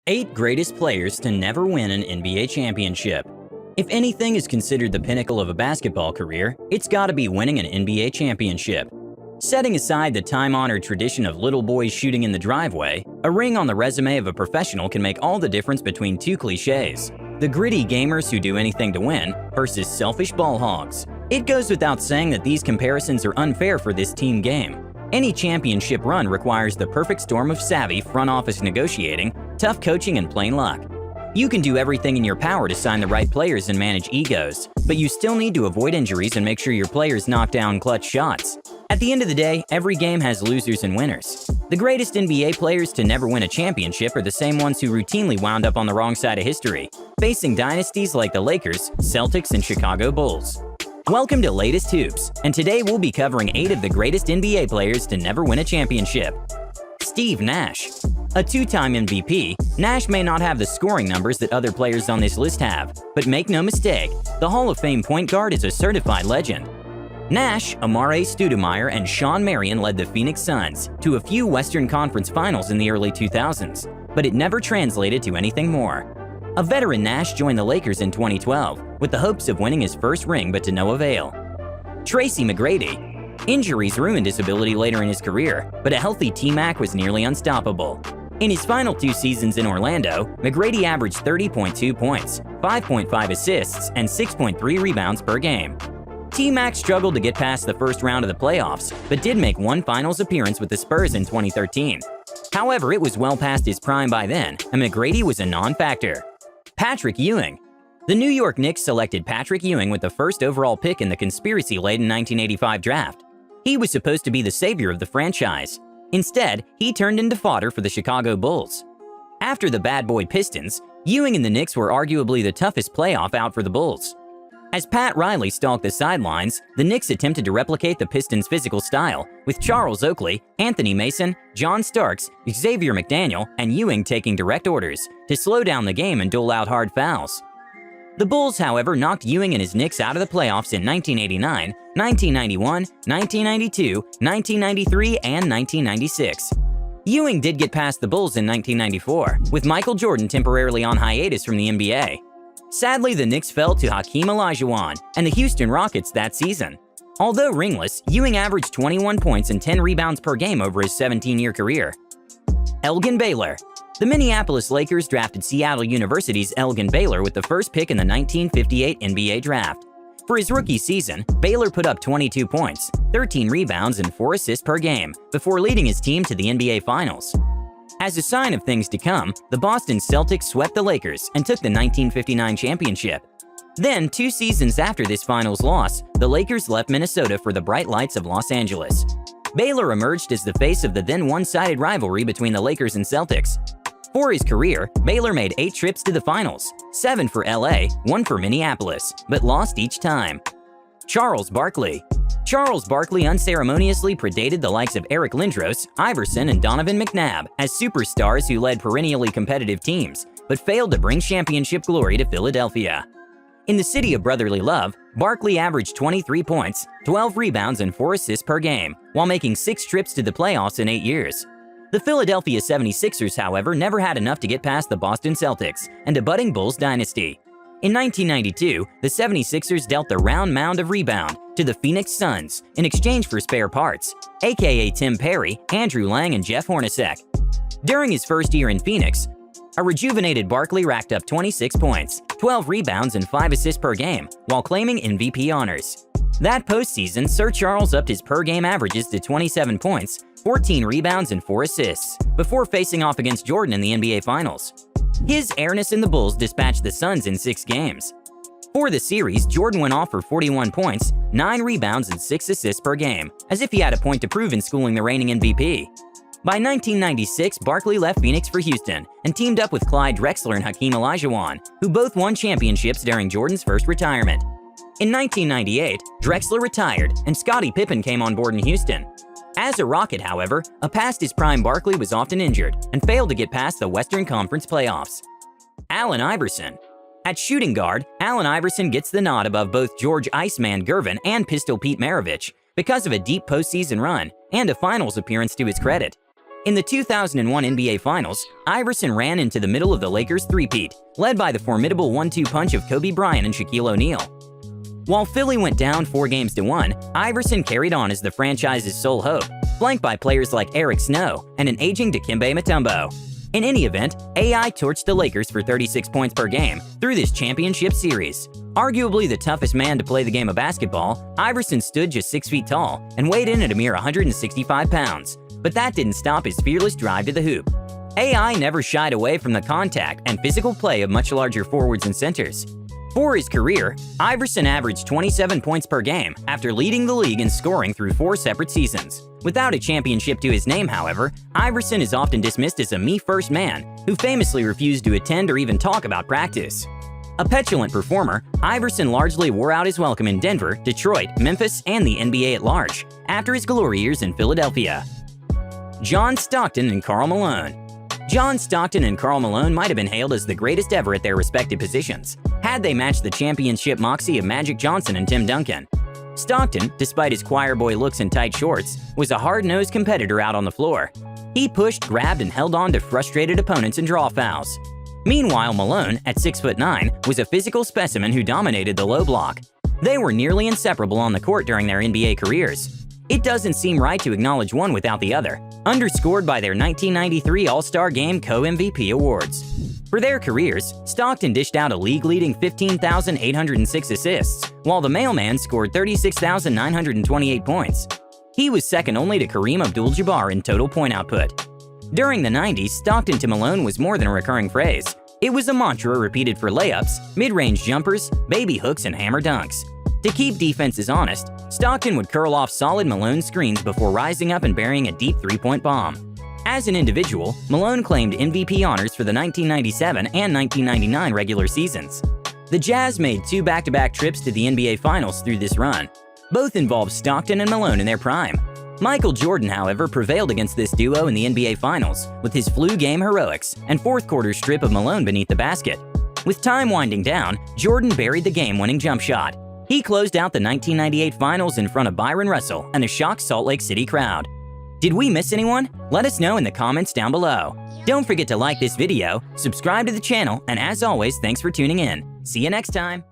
8 greatest players to never win an NBA championship. If anything is considered the pinnacle of a basketball career, it's gotta be winning an NBA championship. Setting aside the time-honored tradition of little boys shooting in the driveway, a ring on the resume of a professional can make all the difference between two cliches: the gritty gamers who do anything to win versus selfish ball hogs. It goes without saying that these comparisons are unfair for this team game. Any championship run requires the perfect storm of savvy front office negotiating, tough coaching, and plain luck. You can do everything in your power to sign the right players and manage egos, but you still need to avoid injuries and make sure your players knock down clutch shots. At the end of the day, every game has losers and winners. The greatest NBA players to never win a championship are the same ones who routinely wound up on the wrong side of history, facing dynasties like the Lakers, Celtics, and Chicago Bulls. Welcome to Latest Hoops, and today we'll be covering 8 of the greatest NBA players to never win a championship. Steve Nash. A two-time MVP, Nash may not have the scoring numbers that other players on this list have, but make no mistake, the Hall of Fame point guard is a certified legend. Nash, Amare Stoudemire, and Sean Marion led the Phoenix Suns to a few Western Conference Finals in the early 2000s, but it never translated to anything more. A veteran, Nash joined the Lakers in 2012 with the hopes of winning his first ring, but to no avail. Tracy McGrady. Injuries ruined his ability later in his career, but a healthy T-Mac was nearly unstoppable. In his final 2 seasons in Orlando, McGrady averaged 30.2 points, 5.5 assists, and 6.3 rebounds per game. T-Mac struggled to get past the first round of the playoffs, but did make one finals appearance with the Spurs in 2013. However, it was well past his prime by then, and McGrady was a non-factor. Patrick Ewing. The New York Knicks selected Patrick Ewing with the first overall pick in the conspiracy-laden 1985 draft. He was supposed to be the savior of the franchise. Instead, he turned into fodder for the Chicago Bulls. After the bad boy Pistons, Ewing and the Knicks were arguably the toughest playoff out for the Bulls. As Pat Riley stalked the sidelines, the Knicks attempted to replicate the Pistons' physical style, with Charles Oakley, Anthony Mason, John Starks, Xavier McDaniel, and Ewing taking direct orders to slow down the game and dole out hard fouls. The Bulls, however, knocked Ewing and his Knicks out of the playoffs in 1989, 1991, 1992, 1993, and 1996. Ewing did get past the Bulls in 1994, with Michael Jordan temporarily on hiatus from the NBA. Sadly, the Knicks fell to Hakeem Olajuwon and the Houston Rockets that season. Although ringless, Ewing averaged 21 points and 10 rebounds per game over his 17-year career. Elgin Baylor. The Minneapolis Lakers drafted Seattle University's Elgin Baylor with the first pick in the 1958 NBA draft. For his rookie season, Baylor put up 22 points, 13 rebounds, and 4 assists per game before leading his team to the NBA Finals. As a sign of things to come, the Boston Celtics swept the Lakers and took the 1959 championship. Then, 2 seasons after this finals loss, the Lakers left Minnesota for the bright lights of Los Angeles. Baylor emerged as the face of the then one-sided rivalry between the Lakers and Celtics. For his career, Baylor made 8 trips to the finals, 7 for LA, 1 for Minneapolis, but lost each time. Charles Barkley. Charles Barkley unceremoniously predated the likes of Eric Lindros, Iverson, and Donovan McNabb as superstars who led perennially competitive teams, but failed to bring championship glory to Philadelphia. In the city of brotherly love, Barkley averaged 23 points, 12 rebounds, and 4 assists per game, while making 6 trips to the playoffs in 8 years. The Philadelphia 76ers, however, never had enough to get past the Boston Celtics and a budding Bulls dynasty. In 1992, the 76ers dealt the round mound of rebound to the Phoenix Suns in exchange for spare parts, aka Tim Perry, Andrew Lang, and Jeff Hornacek. During his first year in Phoenix, a rejuvenated Barkley racked up 26 points, 12 rebounds, and 5 assists per game, while claiming MVP honors. That postseason, Sir Charles upped his per-game averages to 27 points, 14 rebounds, and 4 assists, before facing off against Jordan in the NBA Finals. His airness in the Bulls dispatched the Suns in 6 games. For the series, Jordan went off for 41 points, 9 rebounds, and 6 assists per game, as if he had a point to prove in schooling the reigning MVP. By 1996, Barkley left Phoenix for Houston and teamed up with Clyde Drexler and Hakeem Olajuwon, who both won championships during Jordan's first retirement. In 1998, Drexler retired and Scottie Pippen came on board in Houston. As a Rocket, however, past his prime Barkley was often injured and failed to get past the Western Conference playoffs. Allen Iverson. At shooting guard, Allen Iverson gets the nod above both George Iceman Gervin and Pistol Pete Maravich because of a deep postseason run and a finals appearance to his credit. In the 2001 NBA Finals, Iverson ran into the middle of the Lakers' three-peat, led by the formidable 1-2 punch of Kobe Bryant and Shaquille O'Neal. While Philly went down 4-1, Iverson carried on as the franchise's sole hope, flanked by players like Eric Snow and an aging Dikembe Mutombo. In any event, AI torched the Lakers for 36 points per game through this championship series. Arguably the toughest man to play the game of basketball, Iverson stood just 6 feet tall and weighed in at a mere 165 pounds. But that didn't stop his fearless drive to the hoop. AI never shied away from the contact and physical play of much larger forwards and centers. For his career, Iverson averaged 27 points per game after leading the league in scoring through 4 separate seasons. Without a championship to his name, however, Iverson is often dismissed as a me-first man who famously refused to attend or even talk about practice. A petulant performer, Iverson largely wore out his welcome in Denver, Detroit, Memphis, and the NBA at large after his glory years in Philadelphia. John Stockton and Karl Malone. John Stockton and Karl Malone might have been hailed as the greatest ever at their respective positions, had they matched the championship moxie of Magic Johnson and Tim Duncan. Stockton, despite his choir boy looks and tight shorts, was a hard-nosed competitor out on the floor. He pushed, grabbed, and held on to frustrated opponents and draw fouls. Meanwhile, Malone, at 6'9", was a physical specimen who dominated the low block. They were nearly inseparable on the court during their NBA careers. It doesn't seem right to acknowledge one without the other, underscored by their 1993 All-Star Game co-MVP awards. For their careers, Stockton dished out a league-leading 15,806 assists, while the mailman scored 36,928 points. He was second only to Kareem Abdul-Jabbar in total point output. During the 90s, Stockton to Malone was more than a recurring phrase. It was a mantra repeated for layups, mid-range jumpers, baby hooks, and hammer dunks. To keep defenses honest, Stockton would curl off solid Malone screens before rising up and burying a deep three-point bomb. As an individual, Malone claimed MVP honors for the 1997 and 1999 regular seasons. The Jazz made 2 back-to-back trips to the NBA Finals through this run. Both involved Stockton and Malone in their prime. Michael Jordan, however, prevailed against this duo in the NBA Finals with his flu game heroics and fourth-quarter strip of Malone beneath the basket. With time winding down, Jordan buried the game-winning jump shot. He closed out the 1998 Finals in front of Byron Russell and a shocked Salt Lake City crowd. Did we miss anyone? Let us know in the comments down below. Don't forget to like this video, subscribe to the channel, and as always, thanks for tuning in. See you next time!